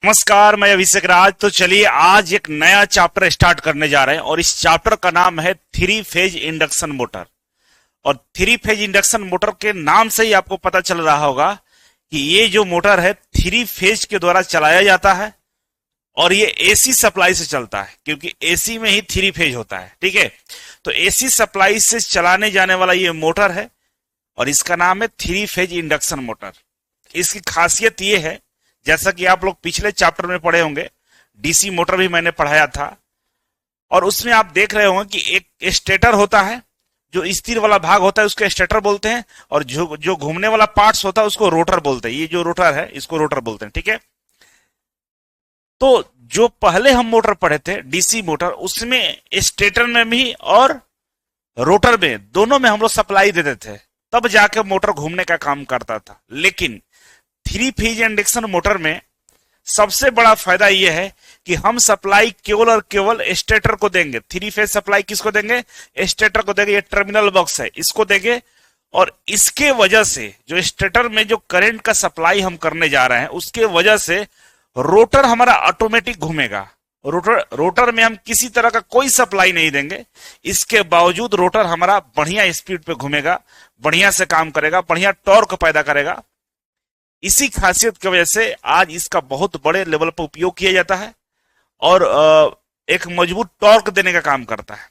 नमस्कार, मैं अभिषेक राज। तो चलिए आज एक नया चैप्टर स्टार्ट करने जा रहे हैं और इस चैप्टर का नाम है थ्री फेज इंडक्शन मोटर। और थ्री फेज इंडक्शन मोटर के नाम से ही आपको पता चल रहा होगा कि ये जो मोटर है थ्री फेज के द्वारा चलाया जाता है और ये एसी सप्लाई से चलता है, क्योंकि एसी में ही थ्री फेज होता है। ठीक है, तो एसी सप्लाई से चलाने जाने वाला ये मोटर है और इसका नाम है थ्री फेज इंडक्शन मोटर। इसकी खासियत ये है, जैसा कि आप लोग पिछले चैप्टर में पढ़े होंगे, डीसी मोटर भी मैंने पढ़ाया था और उसमें आप देख रहे होंगे कि एक स्टेटर होता है, जो स्थिर वाला भाग होता है उसको स्टेटर बोलते हैं, और जो घूमने वाला पार्ट्स होता है उसको रोटर बोलते हैं। ये जो रोटर है इसको रोटर बोलते हैं। ठीक है, तो जो पहले हम मोटर पढ़े थे डीसी मोटर, उसमें स्टेटर में भी और रोटर में दोनों में हम लोग सप्लाई देते थे, तब जाके मोटर घूमने का काम करता था। लेकिन थ्री फेज इंडक्शन मोटर में सबसे बड़ा फायदा यह है कि हम सप्लाई केवल और केवल स्टेटर को देंगे। थ्री फेज सप्लाई किसको देंगे? स्टेटर को देंगे। ये टर्मिनल बॉक्स है, इसको देंगे। और इसके वजह से जो स्टेटर में जो करंट का सप्लाई हम करने जा रहे हैं, उसके वजह से रोटर हमारा ऑटोमेटिक घूमेगा। रोटर में हम किसी तरह का कोई सप्लाई नहीं देंगे, इसके बावजूद रोटर हमारा बढ़िया स्पीड पे घूमेगा, बढ़िया से काम करेगा, बढ़िया टॉर्क पैदा करेगा। इसी खासियत की वजह से आज इसका बहुत बड़े लेवल पर उपयोग किया जाता है और एक मजबूत टॉर्क देने का काम करता है।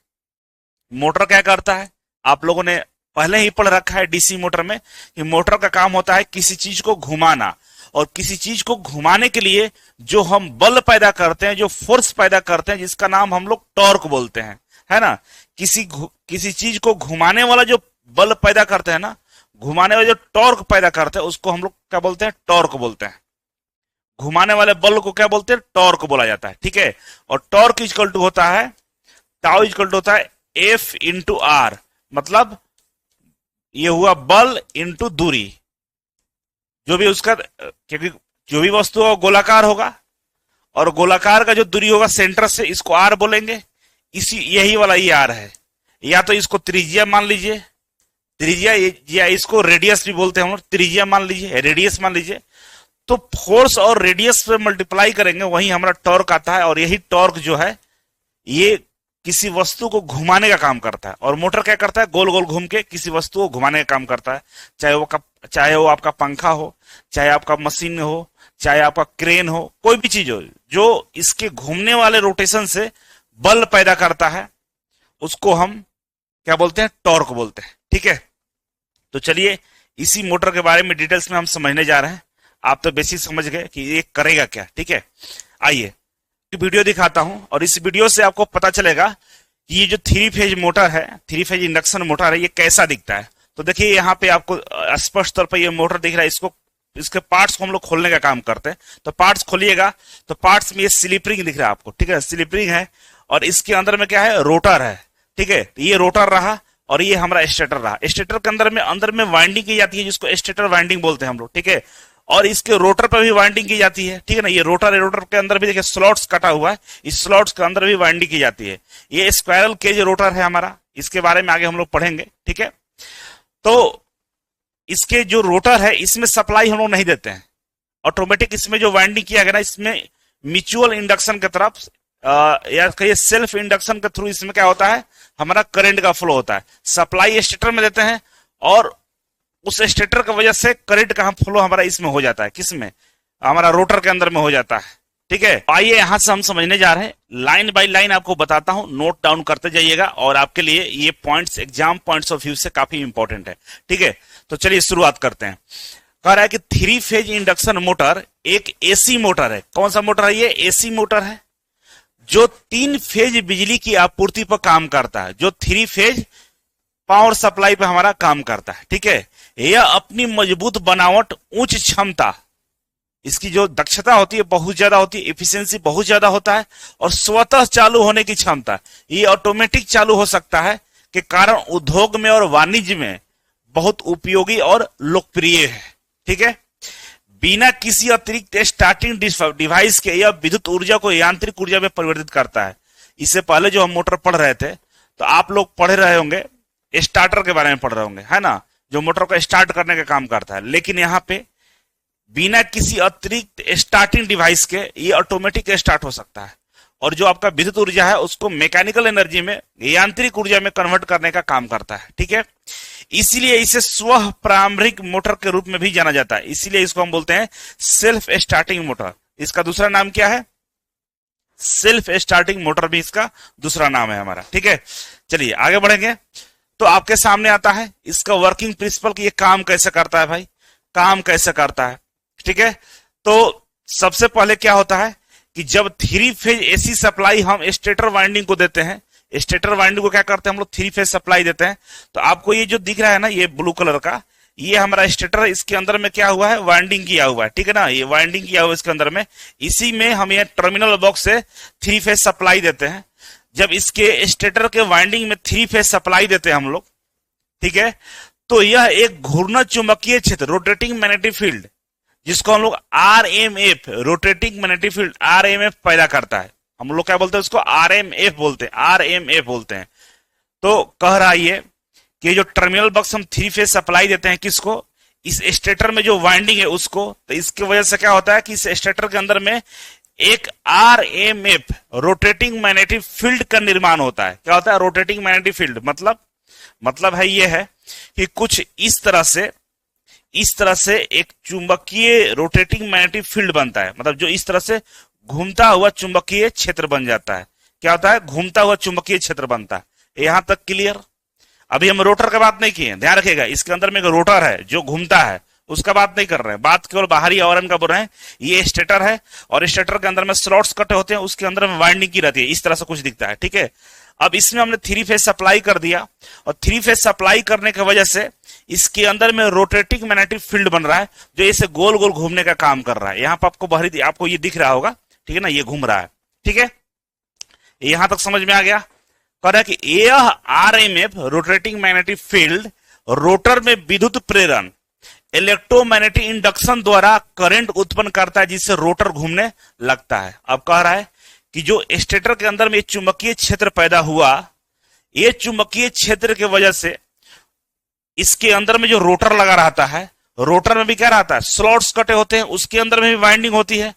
मोटर क्या करता है, आप लोगों ने पहले ही पढ़ रखा है डीसी मोटर में कि मोटर का काम होता है किसी चीज को घुमाना, और किसी चीज को घुमाने के लिए जो हम बल पैदा करते हैं, जो फोर्स पैदा करते हैं, जिसका नाम हम लोग टॉर्क बोलते हैं, है ना। किसी चीज को घुमाने वाला जो बल पैदा करते हैं ना, घुमाने वाले जो टॉर्क पैदा करते हैं, उसको हम लोग क्या बोलते हैं? टॉर्क बोलते हैं। घुमाने वाले बल को क्या बोलते हैं? टॉर्क बोला जाता है। ठीक है, और टॉर्क इक्वल टू होता है, टाउ इक्वल टू होता है एफ इंटू आर। मतलब ये हुआ बल इंटू दूरी, जो भी उसका, क्योंकि जो भी वस्तु होगा गोलाकार होगा और गोलाकार का जो दूरी होगा सेंटर से, इसको आर बोलेंगे। यही वाला ये आर है, या तो इसको त्रिज्या मान लीजिए, त्रिज्या, या इसको रेडियस भी बोलते हैं हम लोग। त्रिज्या मान लीजिए, रेडियस मान लीजिए। तो फोर्स और रेडियस पे मल्टीप्लाई करेंगे, वही हमारा टॉर्क आता है। और यही टॉर्क जो है ये किसी वस्तु को घुमाने का काम करता है। और मोटर क्या करता है? गोल गोल घूम के किसी वस्तु को घुमाने का काम करता है। चाहे वो आपका पंखा हो, चाहे आपका मशीन हो, चाहे आपका क्रेन हो, कोई भी चीज हो जो इसके घूमने वाले रोटेशन से बल पैदा करता है, उसको हम क्या बोलते हैं? टॉर्क बोलते हैं। ठीक है, तो चलिए इसी मोटर के बारे में डिटेल्स में हम समझने जा रहे हैं। आप तो बेसिक समझ गए कि ये करेगा क्या। ठीक है, आइए वीडियो दिखाता हूं और इस वीडियो से आपको पता चलेगा कि ये जो थ्री फेज मोटर है, थ्री फेज इंडक्शन मोटर है, ये कैसा दिखता है। तो देखिए यहाँ पे आपको स्पष्ट तौर पर ये मोटर दिख रहा है। इसके पार्ट्स को हम लोग खोलने का काम करते हैं। तो पार्ट्स खोलिएगा तो पार्ट्स में ये स्लिप रिंग दिख रहा है आपको। ठीक है, स्लिप रिंग है और इसके अंदर में क्या है? रोटर है। ठीक है, ये रोटर रहा और ये हमारा स्टेटर रहा। स्टेटर के अंदर में वाइंडिंग की जाती है, जिसको स्टेटर वाइंडिंग बोलते हैं हम लोग। ठीक है, और इसके रोटर पर भी वाइंडिंग की जाती है। ठीक है ना, ये रोटर है, रोटर के अंदर भी देखिए स्लॉट्स कटा हुआ है, इस स्लॉट्स के अंदर भी वाइंडिंग की जाती है। ये स्क्वायरल केज रोटर है हमारा, इसके बारे में आगे हम लोग पढ़ेंगे। ठीक है, तो इसके जो रोटर है इसमें सप्लाई हम लोग नहीं देते हैं, ऑटोमेटिक इसमें जो वाइंडिंग किया गया ना, इसमें म्यूचुअल इंडक्शन की तरफ या कहिए सेल्फ इंडक्शन के थ्रू इसमें क्या होता है? हमारा करंट का फ्लो होता है। सप्लाई स्टेटर में देते हैं और उस स्टेटर की वजह से करंट का फ्लो हमारा इसमें हो जाता है। किसमें? हमारा रोटर के अंदर में हो जाता है। ठीक है, आइए यहां से हम समझने जा रहे हैं, लाइन बाय लाइन आपको बताता हूं, नोट डाउन करते जाइएगा और आपके लिए ये points exam points of view से काफी इंपॉर्टेंट है। ठीक है, तो चलिए शुरुआत करते हैं। कह रहा है कि थ्री फेज इंडक्शन मोटर एक एसी मोटर है। कौन सा मोटर है ये? एसी मोटर है, जो तीन फेज बिजली की आपूर्ति पर काम करता है, जो थ्री फेज पावर सप्लाई पे हमारा काम करता है। ठीक है, यह अपनी मजबूत बनावट, उच्च क्षमता, इसकी जो दक्षता होती है बहुत ज्यादा होती है, एफिशिएंसी बहुत ज्यादा होता है, और स्वतः चालू होने की क्षमता, ये ऑटोमेटिक चालू हो सकता है, के कारण उद्योग में और वाणिज्य में बहुत उपयोगी और लोकप्रिय है। ठीक है, बिना किसी अतिरिक्त स्टार्टिंग डिवाइस के यह विद्युत ऊर्जा को यांत्रिक ऊर्जा में परिवर्तित करता है। इससे पहले जो हम मोटर पढ़ रहे थे तो आप लोग पढ़े रहे होंगे, स्टार्टर के बारे में पढ़ रहे होंगे, है ना, जो मोटर को स्टार्ट करने का काम करता है। लेकिन यहाँ पे बिना किसी अतिरिक्त स्टार्टिंग डिवाइस के ये ऑटोमेटिक स्टार्ट हो सकता है, और जो आपका विद्युत ऊर्जा है उसको मैकेनिकल एनर्जी में, यांत्रिक ऊर्जा में कन्वर्ट करने का काम करता है। ठीक है, इसीलिए इसे स्व प्रारंभिक मोटर के रूप में भी जाना जाता है, इसीलिए इसको हम बोलते हैं सेल्फ स्टार्टिंग मोटर। इसका दूसरा नाम क्या है? सेल्फ स्टार्टिंग मोटर भी इसका दूसरा नाम है हमारा। ठीक है, चलिए आगे बढ़ेंगे। तो आपके सामने आता है इसका वर्किंग प्रिंसिपल कि ये काम कैसे करता है भाई, काम कैसे करता है। ठीक है, तो सबसे पहले क्या होता है कि जब 3 फेज एसी सप्लाई हम स्टेटर वाइंडिंग को देते हैं, स्टेटर वाइंडिंग को क्या करते हैं हम लोग 3 फेज सप्लाई देते हैं। तो आपको ये जो दिख रहा है ना, ये ब्लू कलर का, ये हमारा स्टेटर, इसके अंदर में क्या हुआ है, वाइंडिंग किया हुआ है। ठीक है ना, ये वाइंडिंग किया हुआ है इसके अंदर में, इसी में हम ये टर्मिनल बॉक्स से 3 फेज सप्लाई देते हैं। जब इसके स्टेटर के वाइंडिंग में 3 फेज सप्लाई देते हैं हम लोग, ठीक है, तो यह एक घूर्णन चुंबकीय क्षेत्र, रोटेटिंग मैग्नेटिक फील्ड, जिसको हम लोग RMF, rotating magnetic field, RMF पैदा करता है। हम लोग क्या बोलते हैं उसको? आरएमएफ बोलते हैं, आरएमएफ बोलते हैं। तो कह रहा है ये कि जो टर्मिनल बॉक्स हम 3 फेज सप्लाई देते हैं किसको? इस स्टेटर में जो वाइंडिंग है उसको। तो इसकी वजह से क्या होता है कि इस स्टेटर के अंदर में एक आरएमएफ, रोटेटिंग मैग्नेटिक फील्ड का निर्माण होता है। क्या होता है? Rotating magnetic field. मतलब है ये है कि कुछ इस तरह से एक चुंबकीय रोटेटिंग मैग्नेटिक फील्ड बनता है, मतलब जो इस तरह से घूमता हुआ चुंबकीय क्षेत्र बन जाता है। क्या होता है? घूमता हुआ चुंबकीय क्षेत्र बनता है। यहां तक क्लियर? अभी हम रोटर की बात नहीं किए, ध्यान रखिएगा, इसके अंदर में एक रोटर है जो घूमता है, उसका बात नहीं कर रहे हैं, बात केवल बाहरी आवरण का बोल रहे हैं। ये स्टेटर है और स्टेटर के अंदर में स्लॉट्स कटे होते हैं, उसके अंदर में वाइंडिंग की रहती है, इस तरह से कुछ दिखता है। ठीक है, अब इसमें हमने 3 फेज सप्लाई कर दिया, और 3 फेज सप्लाई करने की वजह से इसके अंदर में रोटेटिंग मैग्नेटिक फील्ड बन रहा है, जो इसे गोल गोल घूमने का काम कर रहा है। यहां पर आपको बाहरी, आपको ये दिख रहा होगा, ठीक है ना, ये घूम रहा है। ठीक है, यहां तक समझ में आ गया? कह रहा है कि यह RMF, rotating magnetic field, rotor में विद्युत प्रेरण, इलेक्ट्रोमैग्नेटिक इंडक्शन द्वारा करंट उत्पन्न करता है, जिससे रोटर घूमने लगता है। अब कह रहा है कि जो स्टेटर के अंदर में चुंबकीय क्षेत्र पैदा हुआ, ये चुंबकीय क्षेत्र की वजह से इसके अंदर में जो रोटर लगा रहता है, रोटर में भी क्या रहता है? स्लॉट्स कटे होते हैं, उसके अंदर में भी वाइंडिंग होती है।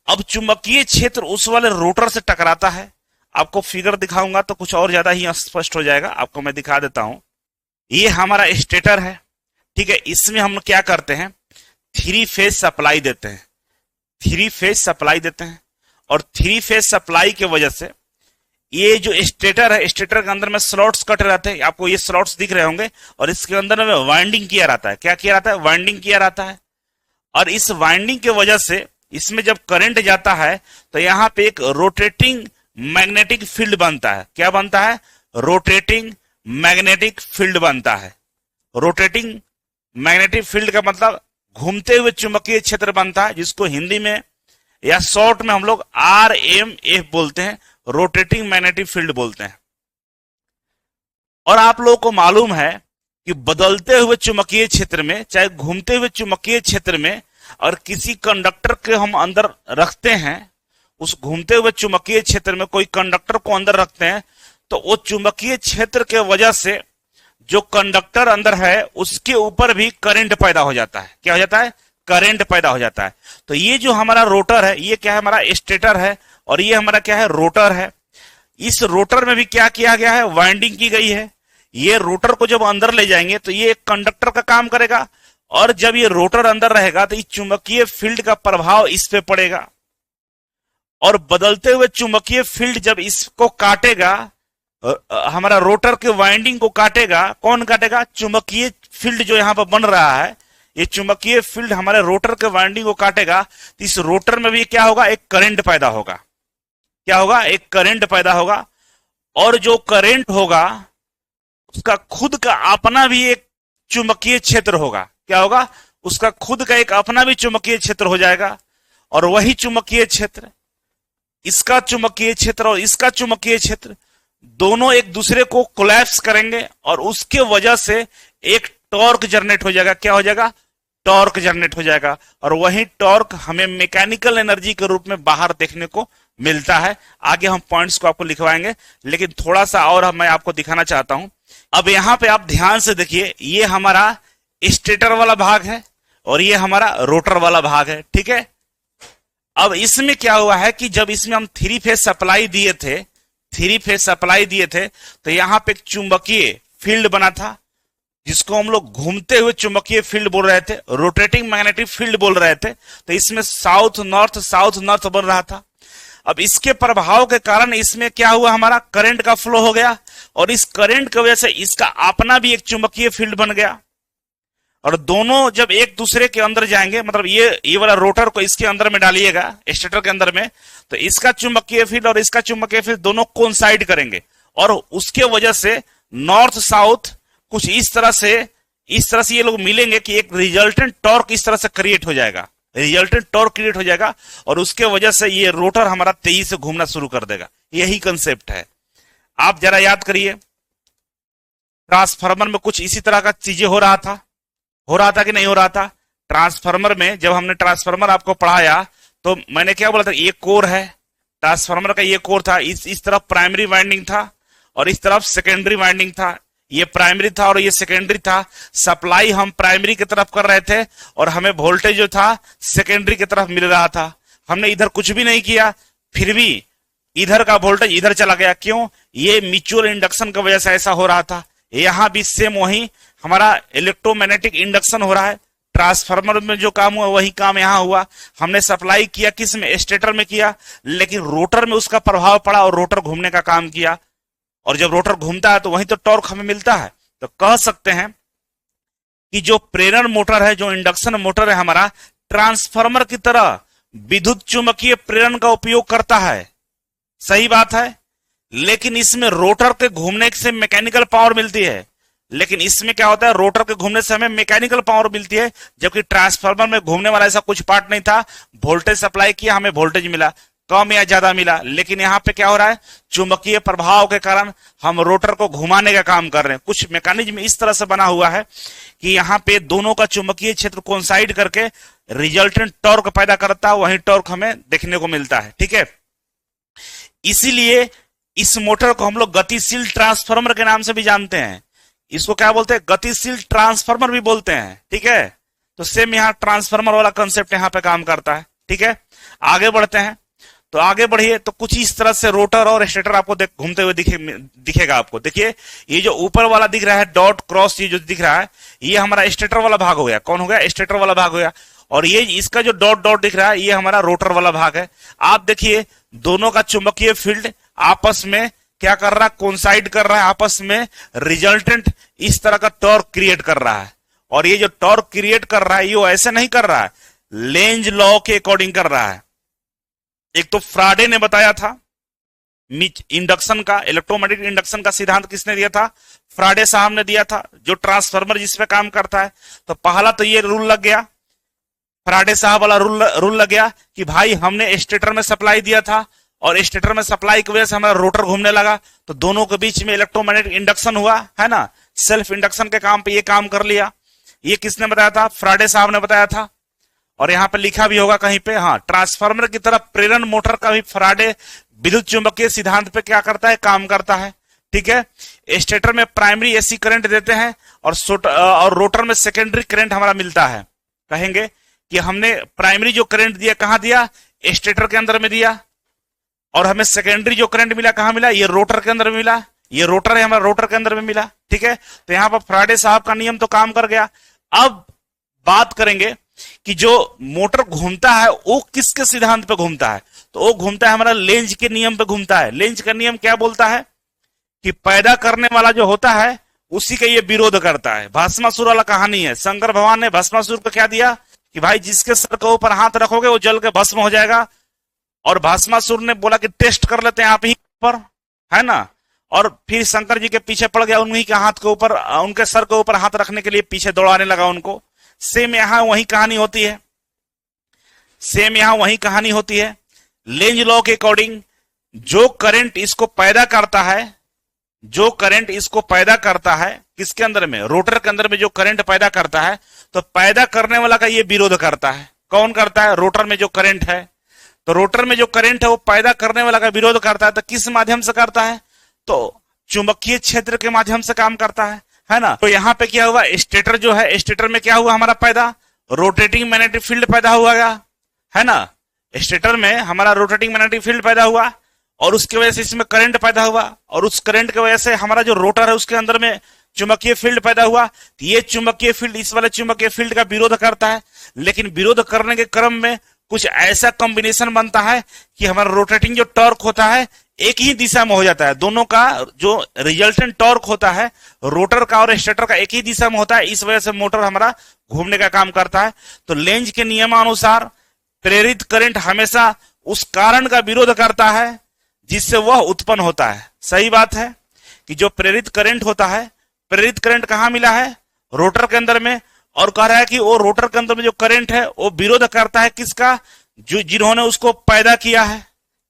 अब चुंबकीय क्षेत्र उस वाले रोटर से टकराता है। आपको फिगर दिखाऊंगा तो कुछ और ज्यादा ही स्पष्ट हो जाएगा, आपको मैं दिखा देता हूं। ये हमारा स्टेटर है, ठीक है, इसमें हम क्या करते हैं? 3 फेज सप्लाई देते हैं, 3 फेज सप्लाई देते हैं, और 3 फेज सप्लाई की वजह से ये जो स्टेटर है, स्टेटर के अंदर में स्लॉट्स कट रहते हैं, आपको ये स्लॉट्स दिख रहे होंगे, और इसके अंदर में वाइंडिंग किया रहता है। क्या किया रहता है? वाइंडिंग किया रहता है। और इस वाइंडिंग की वजह से इसमें जब करंट जाता है तो यहां पे एक रोटेटिंग मैग्नेटिक फील्ड बनता है। क्या बनता है? रोटेटिंग मैग्नेटिक फील्ड बनता है। रोटेटिंग मैग्नेटिक फील्ड का मतलब घूमते हुए चुंबकीय क्षेत्र बनता है, जिसको हिंदी में या शॉर्ट में हम लोग आरएमएफ बोलते हैं, रोटेटिंग मैग्नेटिक फील्ड बोलते हैं। और आप लोगों को मालूम है कि बदलते हुए चुंबकीय क्षेत्र में, चाहे घूमते हुए चुंबकीय क्षेत्र में, और किसी कंडक्टर के हम अंदर रखते हैं, उस घूमते हुए चुंबकीय क्षेत्र में कोई कंडक्टर को अंदर रखते हैं, तो वो चुंबकीय क्षेत्र के वजह से जो कंडक्टर अंदर है उसके ऊपर भी करंट पैदा हो जाता है। क्या हो जाता है? करंट पैदा हो जाता है। तो ये जो हमारा रोटर है, ये क्या है? हमारा स्टेटर है, और ये हमारा क्या है? रोटर है। इस रोटर में भी क्या किया गया है? वाइंडिंग की गई है। ये रोटर को जब अंदर ले जाएंगे तो ये कंडक्टर का काम करेगा, और जब ये रोटर अंदर रहेगा तो इस चुंबकीय फील्ड का प्रभाव इस पे पड़ेगा, और बदलते हुए चुंबकीय फील्ड जब इसको काटेगा, हमारा रोटर के वाइंडिंग को काटेगा, कौन काटेगा? चुंबकीय फील्ड जो यहां पर बन रहा है, ये चुंबकीय फील्ड हमारे रोटर के वाइंडिंग को काटेगा, तो इस रोटर में भी क्या होगा? एक करंट पैदा होगा। क्या होगा? एक करंट पैदा होगा, और जो करंट होगा उसका खुद का अपना भी एक चुंबकीय क्षेत्र होगा। क्या होगा? उसका खुद का एक अपना भी चुंबकीय क्षेत्र हो जाएगा, और वही चुंबकीय क्षेत्र, इसका चुंबकीय क्षेत्र और इसका चुंबकीय क्षेत्र, दोनों एक दूसरे को कोलैप्स करेंगे, और उसके वजह से एक टॉर्क जनरेट हो जाएगा। क्या हो जाएगा? टॉर्क जनरेट हो जाएगा, और वही टॉर्क हमें मैकेनिकल एनर्जी के रूप में बाहर देखने को मिलता है। आगे हम पॉइंट्स को आपको लिखवाएंगे, लेकिन थोड़ा सा और मैं आपको दिखाना चाहता हूं। अब यहां पे आप ध्यान से देखिए, ये हमारा स्टेटर वाला भाग है, और ये हमारा रोटर वाला भाग है, ठीक है। अब इसमें क्या हुआ है कि जब इसमें हम थ्री फेज सप्लाई दिए थे, तो यहां पे एक चुंबकीय फील्ड बना था, जिसको हम लोग घूमते हुए चुंबकीय फील्ड बोल रहे थे, रोटेटिंग मैग्नेटिक फील्ड बोल रहे थे। तो इसमें साउथ नॉर्थ बन रहा था। अब इसके प्रभाव के कारण इसमें क्या हुआ, हमारा करंट का फ्लो हो गया, और इस करंट की वजह से इसका अपना भी एक चुंबकीय फील्ड बन गया। और दोनों जब एक दूसरे के अंदर जाएंगे, मतलब ये वाला रोटर को इसके अंदर में डालिएगा, स्टेटर के अंदर में, तो इसका चुंबकीय फील्ड और इसका चुंबकीय फील्ड दोनों कोइंसाइड करेंगे, और उसके वजह से नॉर्थ साउथ कुछ इस तरह से ये लोग मिलेंगे कि एक रिजल्टेंट टॉर्क इस तरह से क्रिएट हो जाएगा, और उसके वजह से ये रोटर हमारा तेजी से घूमना शुरू कर देगा। यही कंसेप्ट है। आप जरा याद करिए, ट्रांसफार्मर में कुछ इसी तरह का चीजें हो रहा था कि नहीं हो रहा था। ट्रांसफार्मर में जब हमने ट्रांसफार्मर आपको पढ़ाया, तो मैंने क्या बोला था, ये कोर है ट्रांसफार्मर का, ये कोर था, इस तरफ प्राइमरी वाइंडिंग था और इस तरफ सेकेंडरी वाइंडिंग था। ये प्राइमरी था और ये सेकेंडरी था। सप्लाई हम प्राइमरी की तरफ कर रहे थे और हमें वोल्टेज जो था सेकेंडरी की तरफ मिल रहा था। हमने इधर कुछ भी नहीं किया, फिर भी इधर का वोल्टेज इधर चला गया। क्यों? ये म्यूचुअल इंडक्शन की वजह से ऐसा हो रहा था। यहां भी सेम वही हमारा इलेक्ट्रोमैग्नेटिक इंडक्शन हो रहा है। ट्रांसफार्मर में जो काम हुआ वही काम यहां हुआ। हमने सप्लाई किया किस में, स्टेटर में किया, लेकिन रोटर में उसका प्रभाव पड़ा और रोटर घूमने का काम किया। और जब रोटर घूमता है तो वहीं तो टॉर्क हमें मिलता है। तो कह सकते हैं कि जो प्रेरण मोटर है, जो इंडक्शन मोटर है हमारा, ट्रांसफार्मर की तरह विद्युत चुंबकीय प्रेरण का उपयोग करता है। सही बात है, लेकिन इसमें रोटर के घूमने से मैकेनिकल पावर मिलती है। लेकिन इसमें क्या होता है, रोटर के घूमने से हमें मैकेनिकल पावर मिलती है, जबकि ट्रांसफार्मर में घूमने वाला ऐसा कुछ पार्ट नहीं था। वोल्टेज सप्लाई किया, हमें वोल्टेज मिला, कम या ज्यादा मिला। लेकिन यहां पे क्या हो रहा है, चुंबकीय प्रभाव के कारण हम रोटर को घुमाने का काम कर रहे हैं। कुछ मैकेनिज्म इस तरह से बना हुआ है कि यहां पे दोनों का चुंबकीय क्षेत्र कोइंसाइड करके रिजल्टेंट टॉर्क पैदा करता है, वही टॉर्क हमें देखने को मिलता है। ठीक है, इसीलिए इस मोटर को हम लोग गतिशील ट्रांसफार्मर के नाम से भी जानते हैं। इसको क्या बोलते हैं, गतिशील ट्रांसफार्मर भी बोलते हैं। ठीक है, तो सेम यहाँ ट्रांसफार्मर वाला कंसेप्ट यहाँ पे काम करता है। ठीक है, आगे बढ़ते हैं। तो आगे बढ़िए, तो कुछ इस तरह से रोटर और स्टेटर आपको घूमते हुए दिखेगा आपको। देखिए, ये जो ऊपर वाला दिख रहा है डॉट क्रॉस, ये जो दिख रहा है, ये हमारा स्टेटर वाला भाग हो गया। कौन हो गया? स्टेटर वाला भाग हो गया। और ये इसका जो डॉट डॉट दिख रहा है, ये हमारा रोटर वाला भाग है। आप देखिए, दोनों का चुंबकीय फील्ड आपस में क्या कर रहा है, कोइंसाइड कर रहा है आपस में, रिजल्टेंट इस तरह का टॉर्क क्रिएट कर रहा है। और ये जो टॉर्क क्रिएट कर रहा है, ये ऐसे नहीं कर रहा है, लेंज लॉ के अकॉर्डिंग कर रहा है। एक तो फ्राडे ने बताया था इंडक्शन का, इलेक्ट्रोमैग्नेटिक इंडक्शन का सिद्धांत किसने दिया था? फ्राडे साहब ने दिया था, जो ट्रांसफार्मर जिस पे काम करता है। तो पहला तो ये रूल लग गया, फ्राडे साहब वाला रूल लग गया कि भाई हमने स्टेटर में सप्लाई दिया था और स्टेटर में सप्लाई की वजह से हमारा रोटर घूमने लगा, तो दोनों के बीच में इलेक्ट्रोमैग्नेटिक इंडक्शन हुआ है ना। सेल्फ इंडक्शन के काम पे ये काम कर लिया। ये किसने बताया था? फ्राडे साहब ने बताया था। और यहां पे लिखा भी होगा कहीं पे, हाँ, ट्रांसफार्मर की तरफ प्रेरण मोटर का भी फ्राडे विद्युत चुंबकीय सिद्धांत पे क्या करता है, काम करता है। ठीक है, स्टेटर में प्राइमरी एसी करंट देते हैं और रोटर में सेकेंडरी करंट हमारा मिलता है। कहेंगे कि हमने प्राइमरी जो करंट दिया कहां दिया? स्टेटर के अंदर में दिया। और हमें सेकेंडरी जो करंट मिला कहां मिला? ये रोटर के अंदर में मिला। ये रोटर है हमारा, रोटर के अंदर में मिला। ठीक है, तो यहां पर फ्राडे साहब का नियम तो काम कर गया। अब बात करेंगे कि जो मोटर घूमता है वो किसके सिद्धांत पे घूमता है? तो वो घूमता है हमारा लेंज के नियम पे घूमता है। लेंज का नियम क्या बोलता है कि पैदा करने वाला जो होता है उसी का ये विरोध करता है। भस्मासुर वाला कहानी है। शंकर भगवान ने भस्मासुर को क्या दिया कि भाई जिसके सर के ऊपर हाथ रखोगे वो जल के भस्म हो जाएगा। और भस्मासुर ने बोला कि टेस्ट कर लेते हैं आप ही पर, है ना। और फिर शंकर जी के पीछे पड़ गया, उन्हीं के हाथ के ऊपर, उनके सर के ऊपर हाथ रखने के लिए पीछे दौड़ाने लगा उनको। सेम यहां वही कहानी होती है, सेम यहां वही कहानी होती है। लेंज लॉ के अकॉर्डिंग जो करंट इसको पैदा करता है, जो करंट इसको पैदा करता है किसके अंदर में? रोटर के अंदर में जो करंट पैदा करता है, तो पैदा करने वाला का ये विरोध करता है। कौन करता है? रोटर में जो करंट है। तो रोटर में जो करंट है वो पैदा करने वाला का विरोध करता है। तो किस माध्यम से करता है? तो चुंबकीय क्षेत्र के माध्यम से काम करता है ना। तो यहां पे क्या हुआ, स्टेटर जो है, स्टेटर में क्या हुआ हमारा पैदा? रोटेटिंग मैग्नेटिक फील्ड पैदा हुआ है ना, स्टेटर में हमारा रोटेटिंग मैग्नेटिक फील्ड पैदा हुआ और उसकी वजह से इसमें करंट पैदा हुआ और उस करंट की वजह से हमारा जो रोटर है उसके अंदर में चुंबकीय फील्ड पैदा हुआ। तो ये चुंबकीय फील्ड इस वाले चुंबकीय फील्ड का विरोध करता है, लेकिन विरोध करने के क्रम में कुछ ऐसा कॉम्बिनेशन बनता है कि हमारा रोटेटिंग जो टॉर्क होता है एक ही दिशा में हो जाता है। दोनों का जो रिजल्टेंट टॉर्क होता है रोटर का और स्टेटर का एक ही दिशा में होता है, इस वजह से मोटर हमारा घूमने का काम करता है। तो लेंज के नियमानुसार प्रेरित करंट हमेशा उस कारण का विरोध करता है जिससे वह उत्पन्न होता है। सही बात है कि जो प्रेरित करंट होता है, प्रेरित करंट कहां मिला है, रोटर के अंदर में, और कह रहा है कि वो रोटर के अंदर में जो करंट है वो विरोध करता है किसका, जो जिन्होंने उसको पैदा किया है।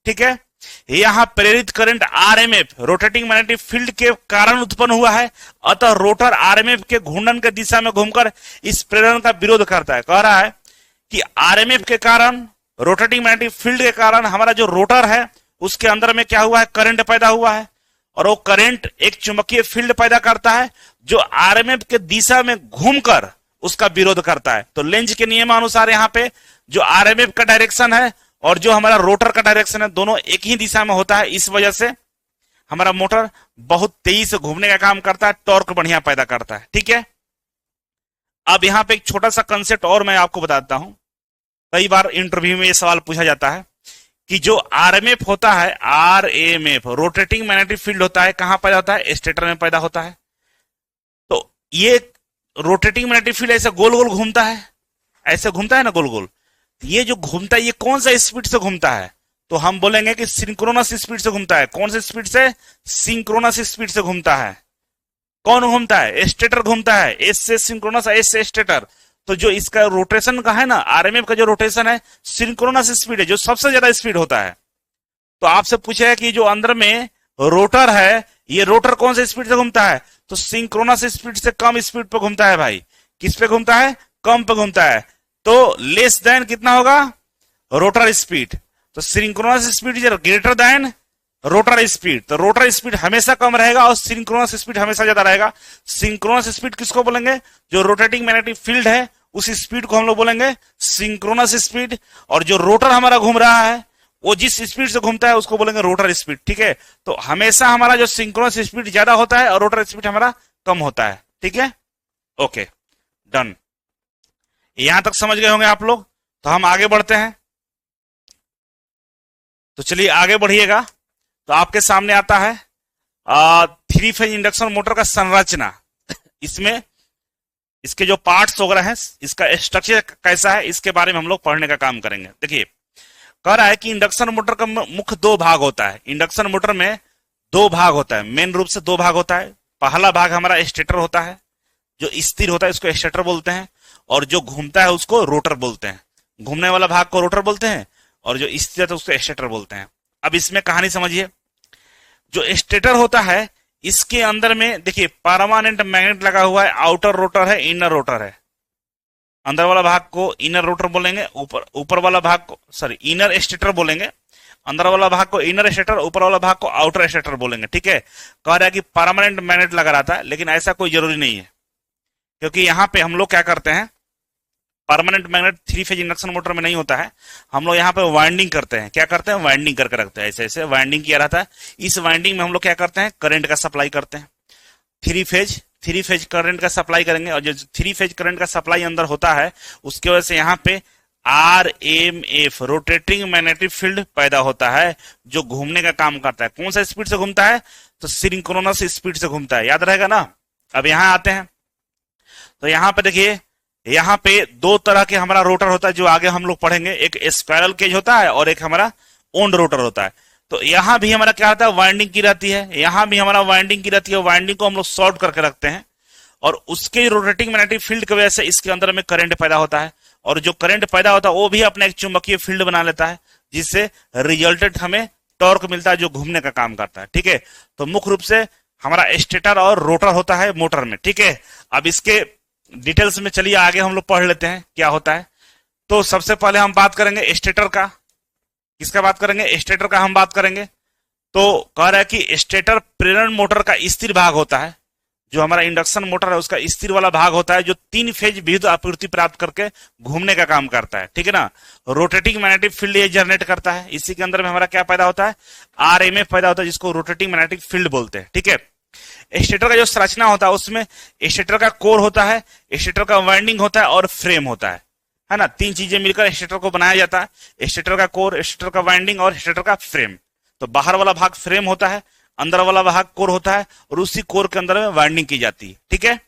ठीक है, यहां प्रेरित current RMF rotating magnetic field के कारण उत्पन्न हुआ है, अतः रोटर आरएमएफ के घूर्णन के दिशा में घूमकर इस प्रेरण का विरोध करता है। कह रहा है कि आरएमएफ के कारण, रोटेटिंग मैग्नेटिक फील्ड के कारण हमारा जो रोटर है उसके अंदर में क्या हुआ है, करंट पैदा हुआ है और वो करंट एक चुंबकीय फील्ड पैदा करता है जो आरएमएफ के दिशा में घूमकर उसका विरोध करता है। तो लेंज के नियमानुसार यहाँ पे जो आरएमएफ का डायरेक्शन है और जो हमारा रोटर का डायरेक्शन है दोनों एक ही दिशा में होता है, इस वजह से हमारा मोटर बहुत तेजी से घूमने का काम करता है, टॉर्क बढ़िया पैदा करता है। ठीक है, अब यहां पे एक छोटा सा कंसेप्ट और मैं आपको बताता हूं। कई बार इंटरव्यू में ये सवाल पूछा जाता है कि जो आरएमएफ होता है, आरएमएफ रोटेटिंग मैग्नेटिक फील्ड होता है, कहां पैदा होता है, स्टेटर में पैदा होता है। तो ये रोटेटिंग मैग्नेटिक फील्ड ऐसे गोल गोल घूमता है, ऐसे घूमता है ना गोल गोल। ये जो घूमता है ये कौन सा स्पीड से घूमता है, तो हम बोलेंगे कि सिंक्रोनस स्पीड से घूमता है। कौन सी स्पीड से, सिंक्रोनस स्पीड से घूमता है। कौन घूमता है, स्टेटर घूमता है, एस से सिंक्रोनस, एस से स्टेटर। तो जो इसका रोटेशन का है ना, आरएमएफ का जो रोटेशन है सिंक्रोनस स्पीड है, जो सबसे ज्यादा स्पीड होता है। तो आपसे पूछा है कि जो अंदर में रोटर है ये रोटर कौन से स्पीड से घूमता है, तो सिंक्रोनस स्पीड से कम स्पीड पे घूमता है भाई। किस पे घूमता है, कम पे घूमता है। तो लेस देन कितना होगा, रोटर स्पीड। तो synchronous speed is greater than rotor speed. तो रोटर स्पीड हमेशा कम रहेगा और सिंक्रोनस स्पीड हमेशा ज्यादा रहेगा। सिंक्रोनस स्पीड किसको बोलेंगे, जो रोटेटिंग मैग्नेटिक फील्ड है उस स्पीड को हम लोग बोलेंगे सिंक्रोनस स्पीड। और जो रोटर हमारा घूम रहा है वो जिस स्पीड से घूमता है उसको बोलेंगे रोटर स्पीड। ठीक है, तो हमेशा हमारा जो सिंक्रोनस स्पीड ज्यादा होता है और रोटर स्पीड हमारा कम होता है। ठीक है, ओके डन। यहां तक समझ गए होंगे आप लोग। तो हम आगे बढ़ते हैं। तो चलिए आगे बढ़िएगा। तो आपके सामने आता है थ्री फेज इंडक्शन मोटर का संरचना। इसमें इसके जो पार्ट्स वगैरह हैं, इसका स्ट्रक्चर कैसा है, इसके बारे में हम लोग पढ़ने का काम करेंगे। देखिए कह रहा है कि इंडक्शन मोटर का मुख्य दो भाग होता है। इंडक्शन मोटर में दो भाग होता है, मेन रूप से दो भाग होता है। पहला भाग हमारा स्टेटर होता है, जो स्थिर होता है उसको स्टेटर बोलते हैं, और जो घूमता है उसको रोटर बोलते हैं। घूमने वाला भाग को रोटर बोलते हैं और जो स्थिर है उसको स्टेटर बोलते हैं। अब इसमें कहानी समझिए। जो स्टेटर होता है इसके अंदर में देखिए परमानेंट मैग्नेट लगा हुआ है। आउटर रोटर है, इनर रोटर है। अंदर वाला भाग को इनर रोटर बोलेंगे, ऊपर वाला भाग को सॉरी इनर स्टेटर बोलेंगे। अंदर वाला भाग को इनर स्टेटर, ऊपर वाला भाग को आउटर स्टेटर बोलेंगे। ठीक है, कह रहा है कि परमानेंट मैग्नेट लगा रहता है, लेकिन ऐसा कोई जरूरी नहीं है, क्योंकि यहां पे हम लोग क्या करते हैं, permanent magnet three phase induction motor में नहीं होता है। हम लोग यहाँ पे वाइंडिंग करते हैं। क्या करते हैं, वाइंडिंग करके रखते हैं। ऐसे ऐसे वाइंडिंग किया रहता है। इस वाइंडिंग में हम लोग क्या करते हैं, करंट का सप्लाई करते हैं। थ्री फेज करंट का सप्लाई करेंगे, और जो थ्री फेज करंट का सप्लाई अंदर होता है उसकी वजह से यहाँ पे आरएमएफ रोटेटिंग मैग्नेटिक फील्ड पैदा होता है, जो घूमने का काम करता है। कौन सा स्पीड से घूमता है, तो सिंक्रोनस स्पीड से घूमता है। याद रहेगा ना। अब यहां आते हैं। तो यहां पे देखिए, यहां पे दो तरह के हमारा रोटर होता है जो आगे हम लोग पढ़ेंगे। एक स्पाइरल केज होता है और एक हमारा ओन्ड रोटर होता है। तो यहां भी हमारा क्या होता है, वाइंडिंग की रहती है। यहां भी हमारा वाइंडिंग की रहती है। वाइंडिंग को हम लोग शॉर्ट करके रखते हैं, और उसके रोटेटिंग मैग्नेटिक फील्ड की वजह से इसके अंदर में करंट पैदा होता है, और जो करंट पैदा होता है वो भी अपना एक चुंबकीय फील्ड बना लेता है, जिससे रिजल्टेंट हमें टॉर्क मिलता है जो घूमने का काम करता है। ठीक है, तो मुख्य रूप से हमारा स्टेटर और रोटर होता है मोटर में। ठीक है, अब इसके डिटेल्स में चलिए आगे हम लोग पढ़ लेते हैं क्या होता है। तो सबसे पहले हम बात करेंगे स्टेटर का। किसका बात करेंगे, स्टेटर का हम बात करेंगे। तो कह रहा है कि स्टेटर प्रेरण मोटर का स्थिर भाग होता है, जो हमारा इंडक्शन मोटर है उसका स्थिर वाला भाग होता है, जो 3 फेज विद्युत आपूर्ति प्राप्त करके घूमने का काम करता है, ठीक है ना। रोटेटिंग मैग्नेटिक फील्ड ये जनरेट करता है। इसी के अंदर में हमारा क्या पैदा होता है, आरएमएफ पैदा होता है, जिसको रोटेटिंग मैग्नेटिक फील्ड बोलते हैं, ठीक है। स्टेटर का जो संरचना होता है उसमें स्टेटर का कोर होता है, स्टेटर का वाइंडिंग होता है और फ्रेम होता है ना। 3 चीजें मिलकर स्टेटर को बनाया जाता है, स्टेटर का कोर, स्टेटर का वाइंडिंग और स्टेटर का फ्रेम। तो बाहर वाला भाग फ्रेम होता है, अंदर वाला भाग कोर होता है, और उसी कोर के अंदर में वाइंडिंग की जाती है, ठीक है।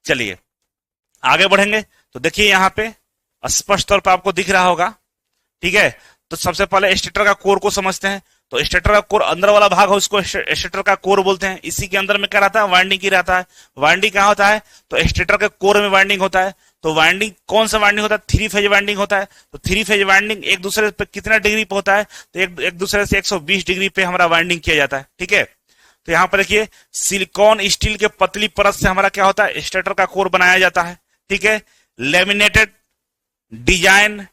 चलिए आगे बढ़ेंगे तो देखिए यहाँ पे स्पष्ट तौर पर आपको दिख रहा होगा, ठीक है। तो सबसे पहले स्टेटर का कोर को समझते हैं। तो स्टेटर का कोर अंदर वाला भाग हो, उसको स्टेटर का कोर बोलते हैं। इसी के अंदर में क्या रहता है, वाइंडिंग की रहता है। वाइंडिंग कहाँ होता है, तो स्टेटर के कोर में वाइंडिंग होता है। तो वाइंडिंग कौन सा वाइंडिंग होता है, 3 फेज वाइंडिंग होता है। तो 3 फेज वाइंडिंग एक दूसरे पे कितना डिग्री पे होता है, तो एक दूसरे से 120 डिग्री पे हमारा वाइंडिंग किया जाता है, ठीक है। तो यहाँ पर देखिए सिलिकॉन स्टील के पतली परत से हमारा क्या होता है, स्टेटर का कोर बनाया जाता है, ठीक है। Laminated design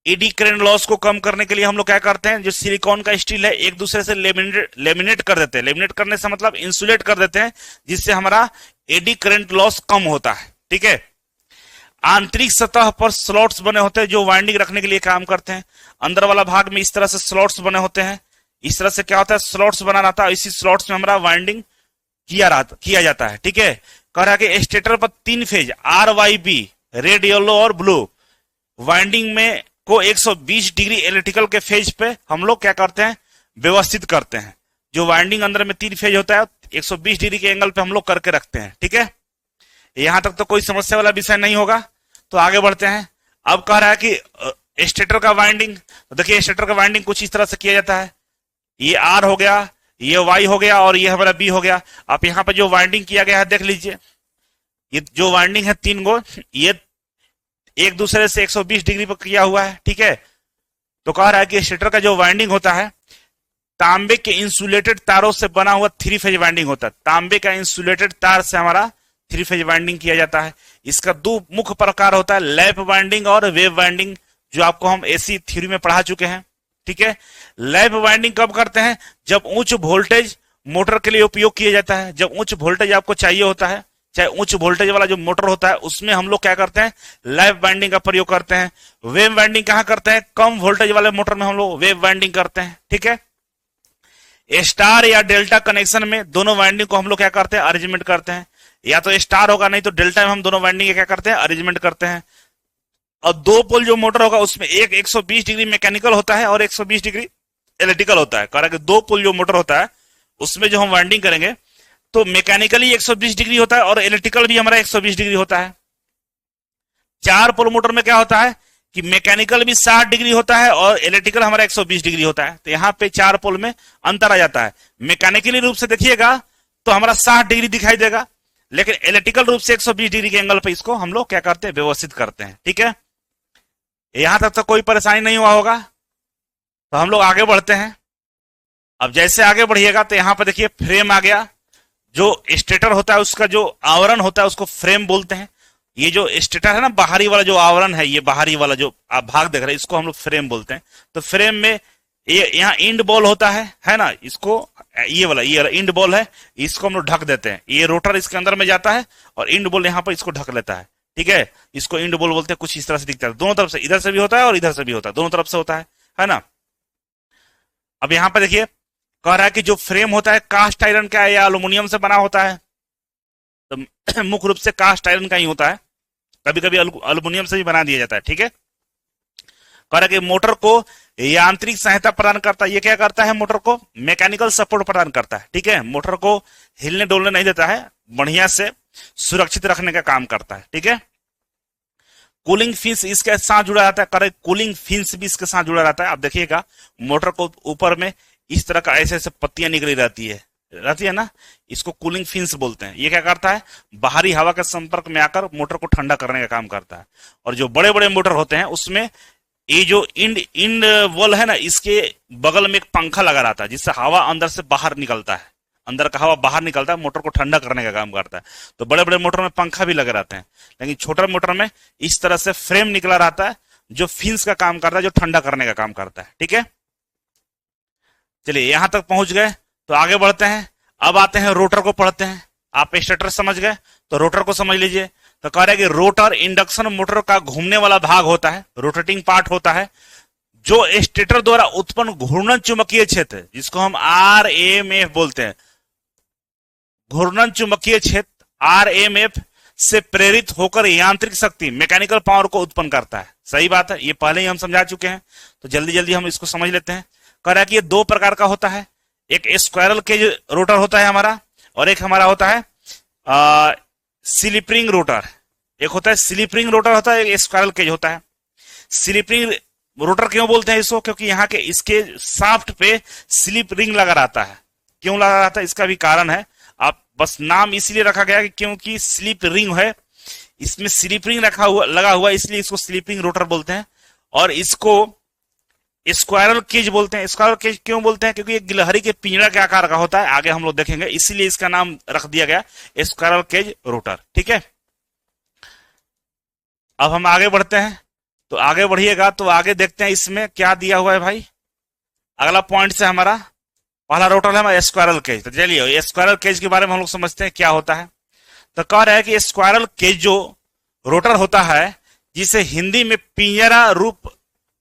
eddy current loss को कम करने के लिए हम लोग क्या करते हैं, जो सिलिकॉन का स्टील है एक दूसरे से लेमिनेट कर देते हैं। लेमिनेट करने से मतलब इंसुलेट कर देते हैं, जिससे हमारा एडी करंट लॉस कम होता है, ठीक है। आंतरिक सतह पर स्लॉट्स बने होते हैं जो वाइंडिंग रखने के लिए काम करते हैं। अंदर वाला भाग में इस तरह से स्लॉट्स बने होते हैं। इस तरह से क्या होता है, स्लॉट्स बना रहता है, इसी स्लॉट्स में हमारा वाइंडिंग किया जाता है, ठीक है। कह रहा है कि स्टेटर पर 3 फेज RYB रेड, येलो और ब्लू वाइंडिंग में को 120 डिग्री इलेक्ट्रिकल के फेज पे हम लोग क्या करते हैं, व्यवस्थित करते हैं। जो वाइंडिंग अंदर में 3 फेज होता है 120 डिग्री के एंगल पे हम लोग करके रखते हैं, ठीक है। यहां तक तो कोई समस्या वाला विषय नहीं होगा। तो आगे बढ़ते हैं। अब कह रहा है कि स्टेटर का वाइंडिंग, तो देखिए स्टेटर का वाइंडिंग कुछ इस तरह से किया जाता है। ये R हो गया, ये Y हो गया और ये हमारा B हो गया। आप यहाँ पे जो वाइंडिंग किया गया है देख लीजिए, ये जो वाइंडिंग है 3 गो, ये एक दूसरे से 120 डिग्री पर किया हुआ है, ठीक है। तो कह रहा है कि स्टेटर का जो वाइंडिंग होता है तांबे के इंसुलेटेड तारों से बना हुआ 3 फेज वाइंडिंग होता है। तांबे का इंसुलेटेड तार से हमारा 3 फेज वाइंडिंग किया जाता है। इसका 2 मुख्य प्रकार होता है, लैप वाइंडिंग और वेव वाइंडिंग, जो आपको हम एसी थ्योरी में पढ़ा चुके हैं, ठीक है। लैप वाइंडिंग कब करते हैं, जब उच्च वोल्टेज मोटर के लिए उपयोग किया जाता है। जब उच्च वोल्टेज आपको चाहिए होता है, चाहे उच्च वोल्टेज वाला जो मोटर होता है, उसमें हम लोग क्या करते हैं, लैप वाइंडिंग का प्रयोग करते हैं। वेव वाइंडिंग कहां करते हैं, कम वोल्टेज वाले मोटर में हम लोग वेव वाइंडिंग करते हैं, ठीक है। स्टार या डेल्टा कनेक्शन में दोनों वाइंडिंग को हम लोग क्या करते हैं, अरेंजमेंट करते हैं। या तो स्टार होगा, नहीं तो डेल्टा में हम दोनों वाइंडिंग क्या करते हैं, अरेंजमेंट करते हैं। और 2 पोल जो मोटर होगा उसमें एक 120 डिग्री मैकेनिकल होता है और 120 डिग्री इलेक्ट्रिकल होता है। कारण कि 2 पोल जो मोटर होता है उसमें जो हम वाइंडिंग करेंगे तो मैकेनिकली 120 डिग्री होता है और इलेक्ट्रिकल भी हमारा 120 डिग्री होता है। 4 पोल मोटर में क्या होता है कि मैकेनिकल भी 60 डिग्री होता है और इलेक्ट्रिकल हमारा 120 डिग्री होता है। तो यहाँ पे 4 पोल में अंतर आ जाता है। मैकेनिकली रूप से देखिएगा तो हमारा 60 डिग्री दिखाई देगा, लेकिन इलेक्ट्रिकल रूप से 120 डिग्री के एंगल पे इसको हम लोग क्या करते हैं, व्यवस्थित करते हैं, ठीक है। यहां तक तो कोई परेशानी नहीं हुआ होगा। तो हम लोग आगे बढ़ते हैं। अब जैसे आगे बढ़िएगा तो यहां पर देखिए फ्रेम आ गया। जो स्टेटर होता है उसका जो आवरण होता है उसको फ्रेम बोलते हैं। ये जो स्टेटर है ना, बाहरी वाला जो आवरण है, ये बाहरी वाला जो आप भाग देख रहे हैं, इसको हम लोग फ्रेम बोलते हैं। तो फ्रेम में ये यहाँ इंड बॉल होता है ना, इसको ये इंड बॉल है, इसको हम लोग ढक देते हैं। ये रोटर इसके अंदर में जाता है और इंड बॉल यहाँ पर इसको ढक लेता है, ठीक है। इसको इंड बॉल बोलते हैं। कुछ इस तरह से दिखता है, दोनों तरफ से, इधर से भी होता है और इधर से भी होता है, दोनों तरफ से होता है ना। अब यहाँ पर देखिए कह रहा है कि जो फ्रेम होता है कास्ट आयरन का है या अल्युमिनियम से बना होता है। तो मुख्य रूप से कास्ट आयरन का ही होता है, कभी कभी अल्युमिनियम से भी बना दिया जाता है, ठीक है। कह रहा है कि मोटर को यांत्रिक सहायता प्रदान करता है। ये क्या करता है, मोटर को मैकेनिकल सपोर्ट प्रदान करता है, ठीक है। मोटर को हिलने डोलने नहीं देता है, बढ़िया से सुरक्षित रखने का काम करता है, ठीक है। कूलिंग फिंस इसके साथ जुड़ा रहता है। करे कूलिंग फिंस भी इसके साथ जुड़ा रहता है। आप देखिएगा मोटर को ऊपर में इस तरह का ऐसे ऐसे पत्तियां निकली रहती है ना, इसको कूलिंग फिंस बोलते हैं। ये क्या करता है, बाहरी हवा के संपर्क में आकर मोटर को ठंडा करने का काम करता है। और जो बड़े बड़े मोटर होते हैं उसमें ये जो इंड वॉल है ना, इसके बगल में एक पंखा लगा रहता है, जिससे हवा अंदर से बाहर निकलता है, अंदर का हवा बाहर निकलता है, मोटर को ठंडा करने का काम करता है। तो बड़े बड़े मोटर में पंखा भी लगे रहते हैं, लेकिन छोटे मोटर में इस तरह से फ्रेम निकला रहता है जो फिंस का काम करता है, जो ठंडा करने का काम करता है, ठीक है। चलिए यहां तक पहुंच गए तो आगे बढ़ते हैं। अब आते हैं रोटर को पढ़ते हैं। आप स्टेटर समझ गए तो रोटर को समझ लीजिए। तो कह रहा है कि रोटर इंडक्शन मोटर का घूमने वाला भाग होता है, रोटेटिंग पार्ट होता है, जो स्टेटर द्वारा उत्पन्न घूर्णन चुंबकीय क्षेत्र, जिसको हम आरएमएफ बोलते हैं, घूर्णन चुंबकीय क्षेत्र आरएमएफ से प्रेरित होकर यांत्रिक शक्ति मैकेनिकल पावर को उत्पन्न करता है। सही बात है, ये पहले ही हम समझा चुके हैं, तो जल्दी जल्दी हम इसको समझ लेते हैं। कह रहा है कि ये दो प्रकार का होता है, एक स्क्वायरल केज रोटर होता है हमारा, और एक हमारा होता है स्लिप रिंग रोटर। एक होता है स्लिप रिंग रोटर होता है, एक स्क्वायरल केज होता है। स्लिप रिंग रोटर क्यों बोलते हैं इसको? क्योंकि यहाँ के इसके शाफ्ट पे स्लिप रिंग लगा रहता है। क्यों लगा रहता है इसका भी कारण है, आप बस नाम इसलिए रखा गया कि क्योंकि स्लिप रिंग है, इसमें स्लिप रिंग लगा हुआ, इसलिए इसको स्लिप रिंग रोटर बोलते हैं। और इसको स्क्वायरल केज बोलते हैं। स्क्वायरल केज क्यों बोलते हैं? क्योंकि ये गिलहरी के पिंजरा के आकार का होता है, आगे हम लोग देखेंगे, इसीलिए इसका नाम रख दिया गया स्क्वायरल केज रोटर। ठीक है, अब हम आगे बढ़ते हैं, तो आगे बढ़िएगा तो आगे देखते हैं इसमें क्या दिया हुआ है भाई। अगला पॉइंट से हमारा पहला रोटर है हमारा स्क्वायरल केज। तो चलिए स्क्वायरल केज के बारे में हम लोग समझते हैं क्या होता है। तो कह रहा है कि स्क्वायरल केज जो रोटर होता है, जिसे हिंदी में पिंजरा रूप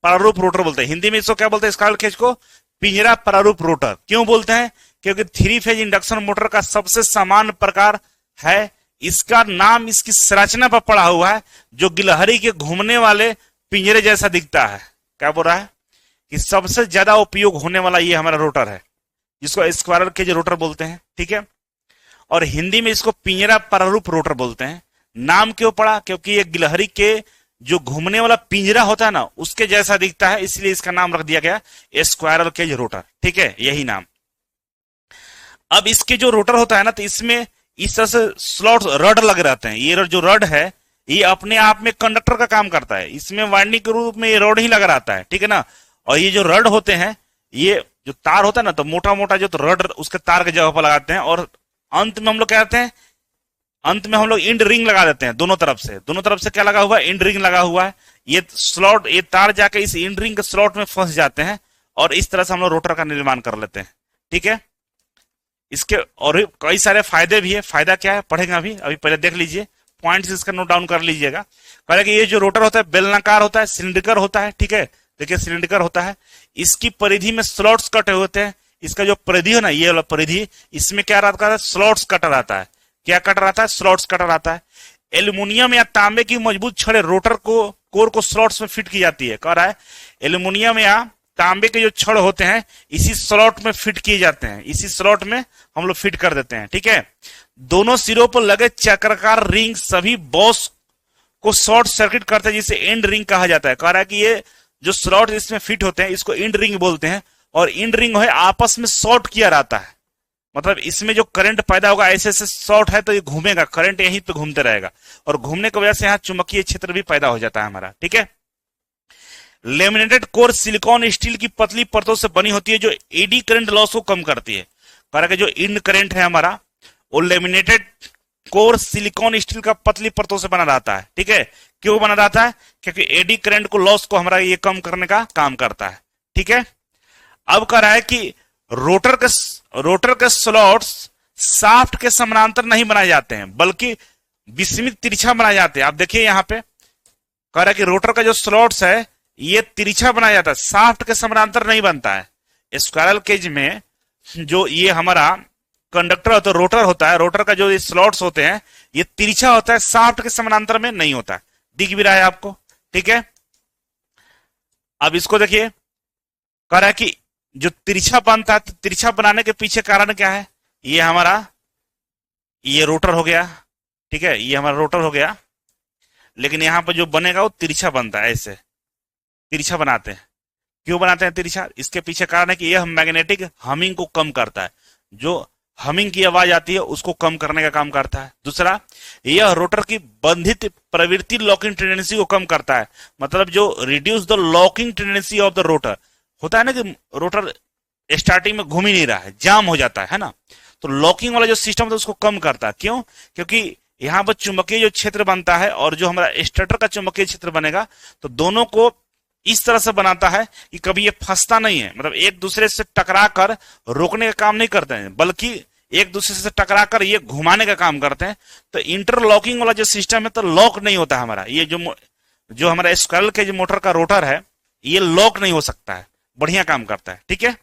प्रारूप रोटर बोलते हैं। हिंदी में इसको क्या बोलते हैं? स्क्वायरल केज को पिंजरा प्रारूप रोटर। क्यों बोलते हैं? क्योंकि 3 फेज इंडक्शन मोटर का सबसे सामान्य प्रकार है। इसका नाम इसकी संरचना पर पड़ा हुआ है, जो गिलहरी के घूमने वाले पिंजरे जैसा दिखता है। क्या बोल रहा है कि सबसे ज्यादा उपयोग होने वाला ये हमारा रोटर है, जिसको स्क्वायरल केज रोटर बोलते हैं। ठीक है, और हिंदी में इसको पिंजरा प्रारूप रोटर बोलते हैं। नाम क्यों पड़ा? क्योंकि ये गिलहरी के जो घूमने वाला पिंजरा होता है ना, उसके जैसा दिखता है, इसलिए इसका नाम रख दिया गया स्क्वायरल केज रोटर। ठीक है, यही नाम। अब इसके जो रोटर होता है ना, तो इसमें इस तरह से स्लॉट रड लगे रहते हैं। ये जो रड है, ये अपने आप में कंडक्टर का काम करता है। इसमें वाइंडिंग के रूप में ये रड ही लगा रहता है। ठीक है ना, और ये जो रड होते हैं, ये जो तार होता है ना, तो मोटा मोटा जो तो रड उसके तार के जगह पर लगाते हैं, और अंत में हम लोग क्या कहते हैं, अंत में हम लोग इंड रिंग लगा देते हैं दोनों तरफ से। दोनों तरफ से क्या लगा हुआ है? इंड रिंग लगा हुआ है। ये स्लॉट, ये तार जाके इस इंड रिंग के स्लॉट में फंस जाते हैं, और इस तरह से हम लोग रोटर का निर्माण कर लेते हैं। ठीक है, इसके और कई सारे फायदे भी है। फायदा क्या है पढ़ेंगे अभी पहले देख लीजिए, पॉइंट्स इसका नोट डाउन कर लीजिएगा। कह कि ये जो रोटर होता है बेलनाकार होता है, सिलिंड्रिकल होता है। ठीक है, देखिए सिलिंड्रिकल होता है। इसकी परिधि में स्लॉट्स कटे होते हैं। इसका जो परिधि है ना, ये वाला परिधि, इसमें क्या रहता है? स्लॉट्स कटा रहता है। क्या कट रहता है? स्लॉट्स कटा रहता है। एल्यूमिनियम या तांबे की मजबूत छड़ें रोटर को कोर को स्लॉट्स में फिट की जाती है। कह रहा है एल्यूमिनियम या तांबे के जो छड़ होते हैं, इसी स्लॉट में फिट किए जाते हैं। इसी स्लॉट में हम लोग फिट कर देते हैं। ठीक है, दोनों सिरों पर लगे चक्राकार रिंग सभी बॉस को शॉर्ट सर्किट करते हैं, जिसे एंड रिंग कहा जाता है। कह रहा है कि ये जो स्लॉट इसमें फिट होते हैं, इसको एंड रिंग बोलते हैं। और एंड रिंग है आपस में शॉर्ट किया रहता है, मतलब इसमें जो करंट पैदा होगा, ऐसे ऐसे शॉर्ट है तो ये घूमेगा, करंट यहीं पे घूमते रहेगा, और घूमने की वजह से यहाँ चुंबकीय क्षेत्र भी पैदा हो जाता है हमारा। ठीक है, लेमिनेटेड कोर सिलिकॉन स्टील की पतली परतों से बनी होती है, जो एडी करंट लॉस को कम करती है। कह रहा है जो इंड करंट है हमारा, वो लेमिनेटेड कोर सिलिकॉन स्टील का पतली परतों से बना रहता है। ठीक है, क्यों बना रहता है? क्योंकि एडी करंट को लॉस को हमारा ये कम करने का काम करता है। ठीक है, अब कह रहा है कि रोटर के स्लॉट्स शाफ्ट के समानांतर नहीं बनाए जाते हैं, बल्कि विषमित तिरछा बनाए जाते हैं। आप देखिए यहाँ पे कह रहा है कि रोटर का जो स्लॉट्स है, ये तिरछा बनाया जाता है, शाफ्ट के समानांतर नहीं बनता है। स्क्वायरल केज में जो ये हमारा कंडक्टर होता है, रोटर होता है, रोटर का जो ये स्लॉट्स होते हैं, ये तिरछा होता है, शाफ्ट के समानांतर में नहीं होता है। दिख भी रहा है आपको। ठीक है, अब इसको देखिए, कह रहा है कि जो तिरछा बनता है, तो तिरछा बनाने के पीछे कारण क्या है? ये हमारा ये रोटर हो गया। ठीक है, ये हमारा रोटर हो गया, लेकिन यहां पर जो बनेगा वो तिरछा बनता है, ऐसे तिरछा बनाते हैं। क्यों बनाते हैं तिरछा? इसके पीछे कारण है कि यह मैग्नेटिक हमिंग को कम करता है, जो हमिंग की आवाज आती है उसको कम करने का काम करता है। दूसरा, यह रोटर की बंधित प्रवृत्ति लॉकिंग टेंडेंसी को कम करता है, मतलब जो reduce the locking tendency of the rotor होता है ना, कि रोटर स्टार्टिंग में घूम ही नहीं रहा है, जाम हो जाता है ना, तो लॉकिंग वाला जो सिस्टम था उसको कम करता है। क्यों? क्योंकि यहां पर चुंबकीय जो क्षेत्र बनता है और जो हमारा स्टेटर का चुंबकीय क्षेत्र बनेगा, तो दोनों को इस तरह से बनाता है कि कभी ये फंसता नहीं है, मतलब एक दूसरे से टकरा कर रोकने का काम नहीं करते हैं, बल्कि एक दूसरे से टकराकर ये घुमाने का काम करते हैं। तो इंटरलॉकिंग वाला जो सिस्टम है तो लॉक नहीं होता हमारा, ये जो हमारा स्क्विरल केज मोटर का रोटर है ये लॉक नहीं हो सकता है, बढ़िया काम करता है। ठीक है,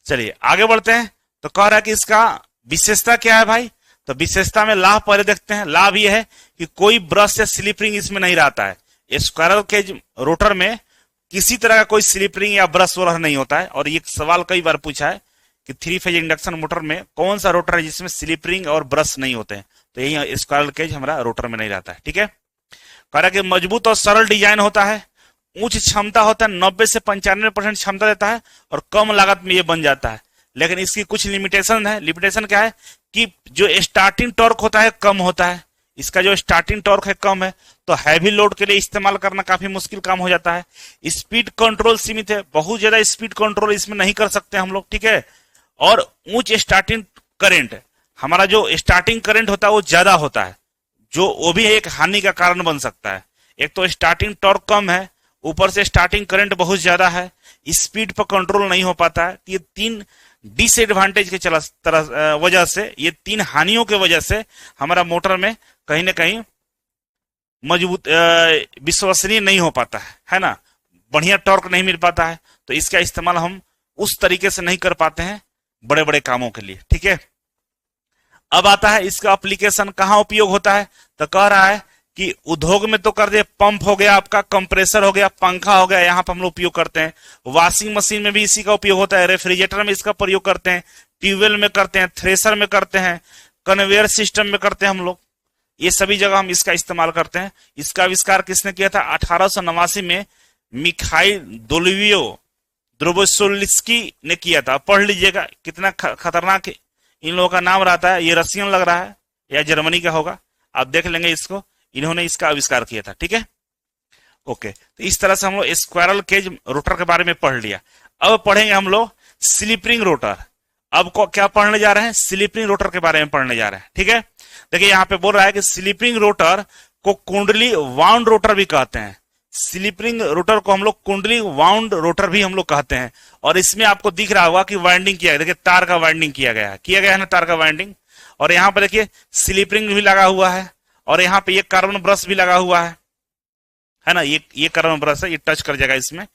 चलिए आगे बढ़ते हैं। तो कह रहा है कि इसका विशेषता क्या है भाई, तो विशेषता में लाभ पहले देखते हैं। लाभ यह है कि कोई ब्रश या स्लिप रिंग इसमें नहीं रहता है। स्क्विरल केज रोटर में किसी तरह का कोई स्लिप रिंग या ब्रश वगैरह नहीं होता है। और ये सवाल कई बार पूछा है कि 3 फेज इंडक्शन मोटर में कौन सा रोटर है जिसमें स्लिप रिंग और ब्रश नहीं होते हैं, तो यही स्क्विरल केज हमारा रोटर में नहीं रहता है। ठीक है, कह रहा है कि मजबूत और सरल डिजाइन होता है, उच्च क्षमता होता है, 90 से 95% क्षमता देता है और कम लागत में ये बन जाता है। लेकिन इसकी कुछ लिमिटेशन है। लिमिटेशन क्या है कि जो स्टार्टिंग टॉर्क होता है कम होता है, इसका जो स्टार्टिंग टॉर्क है कम है, तो हैवी लोड के लिए इस्तेमाल करना काफी मुश्किल काम हो जाता है। स्पीड कंट्रोल सीमित है, बहुत ज्यादा स्पीड कंट्रोल इसमें नहीं कर सकते हम लोग। ठीक है, और उच्च स्टार्टिंग करंट, हमारा जो स्टार्टिंग करंट होता है वो ज्यादा होता है, जो वो भी एक हानि का कारण बन सकता है। एक तो स्टार्टिंग टॉर्क कम है, ऊपर से स्टार्टिंग करंट बहुत ज्यादा है, स्पीड पर कंट्रोल नहीं हो पाता है। ये 3 डिसएडवांटेज के वजह से, ये 3 हानियों के वजह से हमारा मोटर में कहीं ना कहीं मजबूत विश्वसनीय नहीं हो पाता है ना, बढ़िया टॉर्क नहीं मिल पाता है। तो इसका इस्तेमाल हम उस तरीके से नहीं कर पाते हैं बड़े बड़े कामों के लिए। ठीक है, अब आता है इसका एप्लीकेशन कहाँ उपयोग होता है। तो कह रहा है कि उद्योग में तो कर दे, पंप हो गया आपका, कंप्रेसर हो गया, पंखा हो गया, यहाँ पर हम लोग उपयोग करते हैं। वॉशिंग मशीन में भी इसी का उपयोग होता है, रेफ्रिजरेटर में इसका प्रयोग करते हैं, ट्यूबवेल में करते हैं, थ्रेसर में करते हैं, कन्वेयर सिस्टम में करते हैं हम लोग। ये सभी जगह हम इसका इस्तेमाल करते हैं। इसका आविष्कार किसने किया था, 1889 में मिखाइल द्रोबोसोल्स्की ने किया था। पढ़ लीजिएगा, कितना खतरनाक इन लोगों का नाम रहता है। ये रशियन लग रहा है या जर्मनी का होगा, आप देख लेंगे इसको। इन्होंने इसका आविष्कार किया था। ठीक है, ओके। तो इस तरह से हम लोग स्क्विरल केज रोटर के बारे में पढ़ लिया। अब पढ़ेंगे हम लोग स्लिप रिंग रोटर। अब क्या पढ़ने जा रहे हैं, स्लिप रिंग रोटर के बारे में पढ़ने जा रहे हैं। ठीक है, देखिए यहाँ पे बोल रहा है कि स्लिप रिंग रोटर को कुंडली वाउंड रोटर भी कहते हैं। स्लिप रिंग रोटर को हम लोग कुंडली वाउंड रोटर भी हम लोग कहते हैं। और इसमें आपको दिख रहा होगा कि वाइंडिंग किया गया, देखिए तार का वाइंडिंग किया गया है ना, तार का वाइंडिंग। और यहाँ पे देखिए स्लिप रिंग भी लगा हुआ है, और यहाँ पे ये कार्बन ब्रश भी लगा हुआ है ना, ये कार्बन ब्रश है, ये टच कर जाएगा इसमें।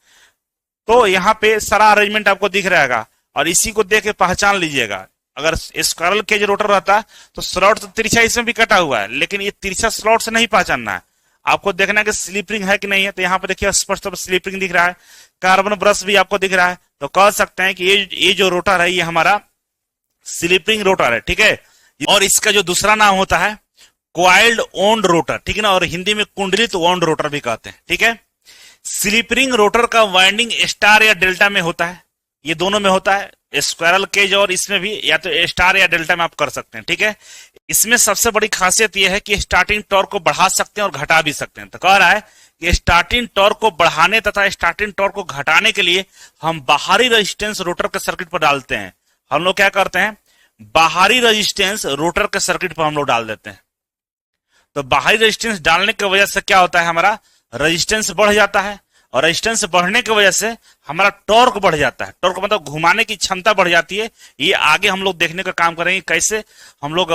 तो यहाँ पे सारा अरेंजमेंट आपको दिख रहेगा, और इसी को देख के पहचान लीजिएगा। अगर स्क्विरल केज रोटर रहता तो स्लॉट तो तिरछा इसमें भी कटा हुआ है, लेकिन ये तिरछा स्लॉट से नहीं पहचानना है, आपको देखना है कि स्लिप रिंग है कि नहीं है। तो यहाँ पे देखिए स्पष्ट तौर पर स्लिप रिंग दिख रहा है, कार्बन ब्रश भी आपको दिख रहा है। तो कह सकते हैं कि ये जो रोटर है ये हमारा स्लिप रिंग रोटर है। ठीक है, और इसका जो दूसरा नाम होता है क्वाइल्ड ओन्ड रोटर, ठीक है ना, और हिंदी में कुंडलित ओन्ड रोटर भी कहते हैं। ठीक है, स्लिप रिंग रोटर का वाइंडिंग स्टार या डेल्टा में होता है, ये दोनों में होता है, स्क्विरल केज और इसमें भी या तो स्टार या डेल्टा में आप कर सकते हैं। ठीक है, इसमें सबसे बड़ी खासियत यह है कि स्टार्टिंग टॉर्क को बढ़ा सकते हैं और घटा भी सकते हैं। तो कह रहा है कि स्टार्टिंग टॉर्क को बढ़ाने तथा स्टार्टिंग टॉर्क को घटाने के लिए हम बाहरी रेजिस्टेंस रोटर के सर्किट पर डालते हैं। हम लोग क्या करते हैं, बाहरी रेजिस्टेंस रोटर के सर्किट पर हम लोग डाल देते हैं। तो बाहरी रेजिस्टेंस डालने की वजह से क्या होता है, हमारा रेजिस्टेंस बढ़ जाता है, और रेजिस्टेंस बढ़ने की वजह से हमारा टॉर्क बढ़ जाता है। टॉर्क मतलब घुमाने की क्षमता बढ़ जाती है। ये आगे हम लोग देखने का काम करेंगे, कैसे हम लोग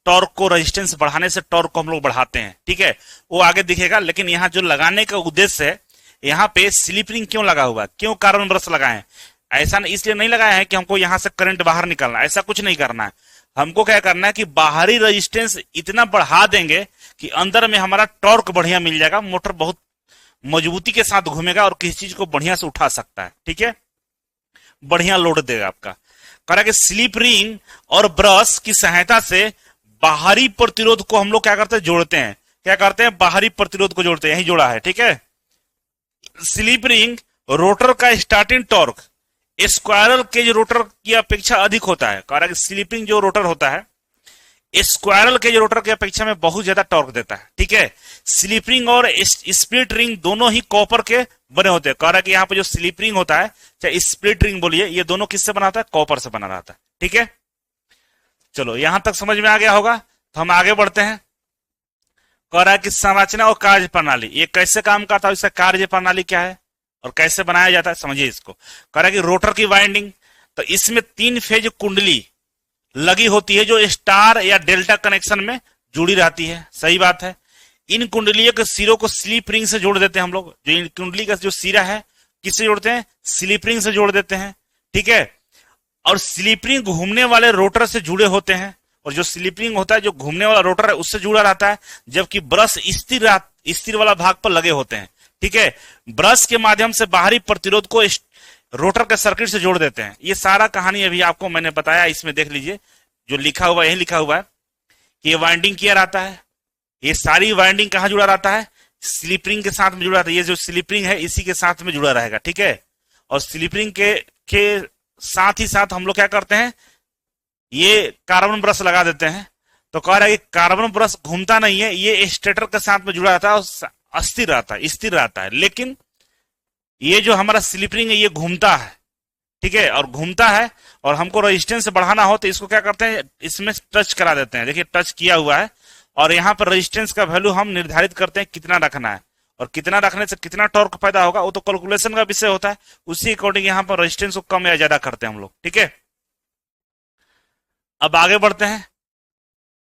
टॉर्क को, रेजिस्टेंस बढ़ाने से टॉर्क को हम लोग बढ़ाते हैं। ठीक है, वो आगे दिखेगा। लेकिन यहाँ जो लगाने का उद्देश्य है, यहाँ पे स्लिप रिंग क्यों लगा हुआ है, क्यों कार्बन ब्रश लगाए हैं, ऐसा इसलिए नहीं लगाया है कि हमको यहाँ से करंट बाहर निकलना, ऐसा कुछ नहीं करना है। हमको क्या करना है कि बाहरी रेजिस्टेंस इतना बढ़ा देंगे कि अंदर में हमारा टॉर्क बढ़िया मिल जाएगा, मोटर बहुत मजबूती के साथ घूमेगा और किसी चीज को बढ़िया से उठा सकता है। ठीक है, बढ़िया लोड देगा आपका। कह रहा है कि स्लिप रिंग और ब्रश की सहायता से बाहरी प्रतिरोध को हम लोग क्या करते हैं, जोड़ते हैं। क्या करते हैं, बाहरी प्रतिरोध को जोड़ते हैं, यही जोड़ा है। ठीक है, स्लिप रिंग रोटर का starting torque squirrel cage rotor की अपेक्षा अधिक होता है। कह रहा है कि स्लिप रिंग जो रोटर होता है स्क्विरल केज रोटर की अपेक्षा में बहुत ज्यादा टॉर्क देता है। ठीक है, स्लिप रिंग और स्प्लिट रिंग दोनों ही कॉपर के बने होते हैं। कह रहा है कि यहाँ पे जो स्लिप रिंग होता है, चाहे स्प्लिट रिंग बोलिए, ये दोनों किससे बना होता है, कॉपर से बना रहता है। ठीक है, चलो यहां तक समझ में आ गया होगा। तो हम आगे बढ़ते हैं। कह रहा है कि संरचना और कार्य प्रणाली, ये कैसे काम करता है, इसका कार्य प्रणाली क्या है और कैसे बनाया जाता है, समझिए इसको। कह रहा है कि रोटर की वाइंडिंग, तो इसमें 3 फेज कुंडली लगी होती है जो स्टार या डेल्टा कनेक्शन में जुड़ी रहती है। सही बात है। इन कुंडलियों के सिरों को स्लिप रिंग से जोड़ देते हैं हम लोग। जो इन कुंडली का जो सिरा है किससे जोड़ते हैं? स्लिप रिंग से जोड़ देते हैं। ठीक है। और स्लिप रिंग घूमने वाले रोटर से जुड़े होते हैं, और जो स्लिप रिंग होता है जो घूमने वाला रोटर है उससे जुड़ा रहता है, जबकि ब्रश स्थिर वाला भाग पर लगे होते हैं। ठीक है। ब्रश के माध्यम से बाहरी प्रतिरोध को रोटर के सर्किट से जोड़ देते हैं। ये सारा कहानी अभी आपको मैंने बताया, इसमें देख लीजिए जो लिखा हुआ है, यही लिखा हुआ है कि ये वाइंडिंग किया रहता है। ये सारी वाइंडिंग कहां जुड़ा रहता है? स्लिप रिंग के साथ में जुड़ा रहता है। ये जो स्लिप रिंग है इसी के साथ में जुड़ा रहेगा। ठीक है। और स्लिप रिंग के साथ ही साथ हम लोग क्या करते हैं, ये कार्बन ब्रश लगा देते हैं। तो कह रहा है कि कार्बन ब्रश घूमता नहीं है, ये स्टेटर के साथ में जुड़ा रहता है और अस्थिर रहता है, स्थिर रहता है। लेकिन ये जो हमारा स्लिप रिंग है ये घूमता है। ठीक है। और घूमता है, और हमको रेजिस्टेंस बढ़ाना हो तो इसको क्या करते हैं, इसमें टच करा देते हैं। देखिए टच किया हुआ है, और यहाँ पर रेजिस्टेंस का वैल्यू हम निर्धारित करते हैं कितना रखना है, और कितना रखने से कितना टॉर्क पैदा होगा वो तो कैलकुलेशन का विषय होता है। उसी अकॉर्डिंग यहाँ पर रेजिस्टेंस को कम या ज्यादा करते हैं हम लोग। ठीक है। अब आगे बढ़ते हैं।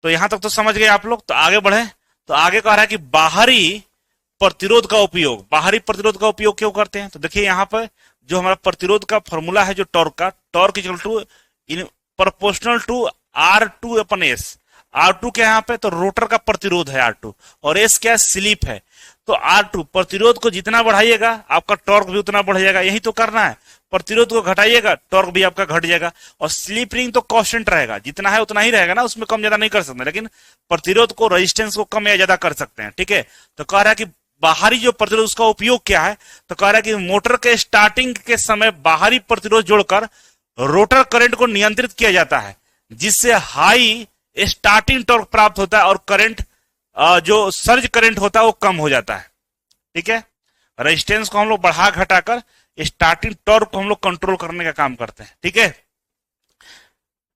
तो यहां तक तो समझ गए आप लोग। तो आगे बढ़े तो आगे कह रहा है कि बाहरी प्रतिरोध का उपयोग। बाहरी प्रतिरोध का उपयोग क्यों करते हैं? तो देखिए यहाँ पर जो हमारा प्रतिरोध का फॉर्मूला है जो टॉर्क का, torque equal to in proportional to R2 upon S। R2 क्या यहाँ पे? तो रोटर का प्रतिरोध है R2, और S क्या है? स्लिप है। तो R2 प्रतिरोध को जितना बढ़ाइएगा आपका टॉर्क भी उतना बढ़ जाएगा। यही तो करना है। प्रतिरोध को घटाइएगा टॉर्क भी आपका घट जाएगा। और स्लिप रिंग तो कांस्टेंट रहेगा, जितना है उतना ही रहेगा ना, उसमें कम ज्यादा नहीं कर सकते, लेकिन प्रतिरोध को, रेजिस्टेंस को कम या ज्यादा कर सकते हैं। ठीक है। तो कह रहा है कि बाहरी जो प्रतिरोध उसका उपयोग क्या है? तो कह रहा है कि मोटर के स्टार्टिंग के समय बाहरी प्रतिरोध जोड़कर रोटर करंट को नियंत्रित किया जाता है, जिससे हाई स्टार्टिंग टॉर्क प्राप्त होता है और करंट जो सर्ज करंट होता है वो कम हो जाता है। ठीक है। रेजिस्टेंस को हम लोग बढ़ा घटाकर स्टार्टिंग टॉर्क को हम लोग कंट्रोल करने का काम करते हैं। ठीक है।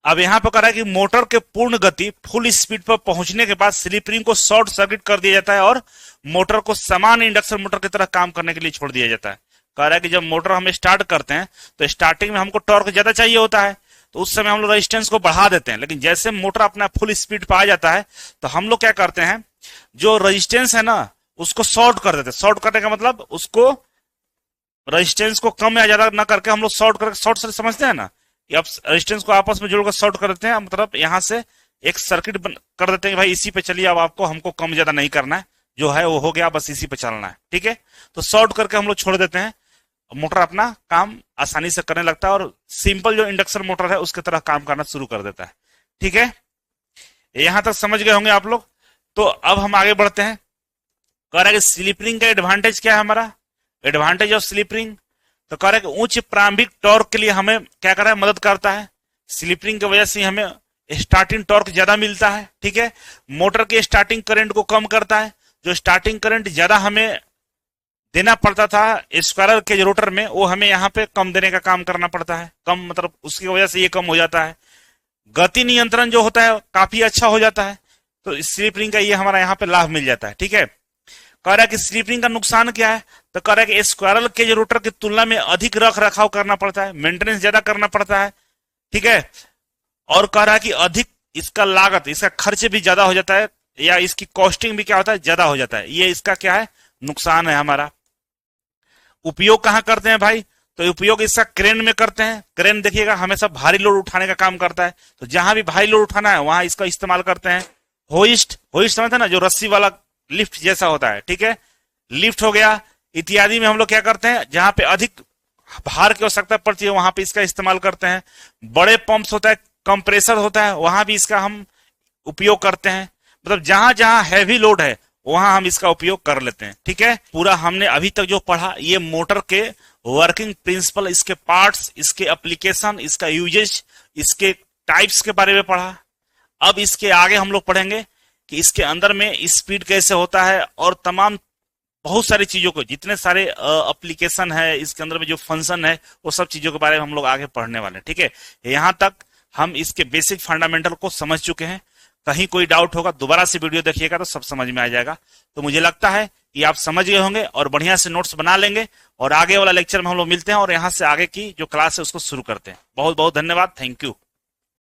अब यहां पर कह रहा है कि मोटर के पूर्ण गति फुल स्पीड पर पहुंचने के बाद स्लिप रिंग को शॉर्ट सर्किट कर दिया जाता है और मोटर को समान इंडक्शन मोटर की तरह काम करने के लिए छोड़ दिया जाता है। कह रहा है कि जब मोटर हम स्टार्ट करते हैं तो स्टार्टिंग में हमको टॉर्क ज्यादा चाहिए होता है, तो उस समय हम लोग रेजिस्टेंस को बढ़ा देते हैं। लेकिन जैसे मोटर अपना फुल स्पीड पर आ जाता है तो हम लोग क्या करते हैं, जो रेजिस्टेंस है ना उसको शॉर्ट कर देते हैं। शॉर्ट करने का मतलब उसको रेजिस्टेंस को कम या ज्यादा ना करके हम लोग शॉर्ट करके, शॉर्ट से समझते हैं ना, अब रेजिस्टेंस को आपस में जोड़कर शॉर्ट कर देते हैं। मतलब यहां से एक सर्किट कर देते हैं, भाई इसी पे चलिए, अब आपको हमको कम ज्यादा नहीं करना है, जो है वो हो गया, बस इसी पे चलना है। ठीक है। तो शॉर्ट करके हम लोग छोड़ देते हैं, मोटर अपना काम आसानी से करने लगता है और सिंपल जो इंडक्शन मोटर है उसकी तरह काम करना शुरू कर देता है। ठीक है। यहां तक समझ गए होंगे आप लोग। तो अब हम आगे बढ़ते हैं। कह रहा है कि स्लिप रिंग का एडवांटेज क्या है हमारा? एडवांटेज ऑफ स्लिप रिंग, तो कह रहा है कि उच्च प्रारंभिक टॉर्क के लिए हमें क्या कर रहा है, मदद करता है। स्लिप रिंग की वजह से हमें स्टार्टिंग टॉर्क ज्यादा मिलता है। ठीक है। मोटर के स्टार्टिंग करंट को कम करता है। जो स्टार्टिंग करंट ज्यादा हमें देना पड़ता था स्क्वायरल के रोटर में, वो हमें यहाँ पे कम देने का काम करना पड़ता है। कम मतलब उसकी वजह से ये कम हो जाता है। गति नियंत्रण जो होता है काफी अच्छा हो जाता है। तो स्लिप रिंग का ये हमारा यहाँ पे लाभ मिल जाता है। ठीक है। कह रहा है कि स्लिप रिंग का नुकसान क्या है? तो कह रहा है कि स्क्वायरल के रोटर की तुलना में अधिक रख रखाव करना पड़ता है, मेंटेनेंस ज्यादा करना पड़ता है। ठीक है। और कह रहा है कि अधिक इसका लागत, इसका खर्च भी ज्यादा हो जाता है, या इसकी कॉस्टिंग भी क्या होता है, ज्यादा हो जाता है। ये इसका क्या है, नुकसान है हमारा। उपयोग कहां करते हैं भाई? तो उपयोग इसका क्रेन में करते हैं। क्रेन देखिएगा हमेशा भारी लोड उठाने का काम करता है, तो जहां भी भारी लोड उठाना है वहां इसका इस्तेमाल करते हैं। होइस्ट, होइस्ट समझते हैं ना, जो रस्सी वाला लिफ्ट जैसा होता है। ठीक है। लिफ्ट हो गया इत्यादि में हम लोग क्या करते हैं, जहां पे अधिक भार की आवश्यकता पड़ती है वहां पे इसका इस्तेमाल करते हैं। बड़े पंप्स होता है, कंप्रेसर होता है, वहां भी इसका हम उपयोग करते हैं। मतलब जहां जहां हैवी लोड है वहां हम इसका उपयोग कर लेते हैं। ठीक है। पूरा हमने अभी तक जो पढ़ा ये मोटर के वर्किंग प्रिंसिपल, इसके पार्ट्स, इसके एप्लीकेशन, इसका यूजेज, इसके टाइप्स के बारे में पढ़ा। अब इसके आगे हम लोग पढ़ेंगे कि इसके अंदर में स्पीड कैसे होता है और तमाम बहुत सारी चीजों को, जितने सारे एप्लीकेशन है इसके अंदर में, जो फंक्शन है, वो सब चीजों के बारे में हम लोग आगे पढ़ने वाले हैं। ठीक है। यहां तक हम इसके बेसिक फंडामेंटल को समझ चुके हैं। कहीं कोई डाउट होगा दोबारा से वीडियो देखिएगा तो सब समझ में आ जाएगा। तो मुझे लगता है कि आप समझ गए होंगे और बढ़िया से नोट्स बना लेंगे, और आगे वाला लेक्चर में हम लोग मिलते हैं और यहाँ से आगे की जो क्लास है उसको शुरू करते हैं। बहुत बहुत धन्यवाद, थैंक यू।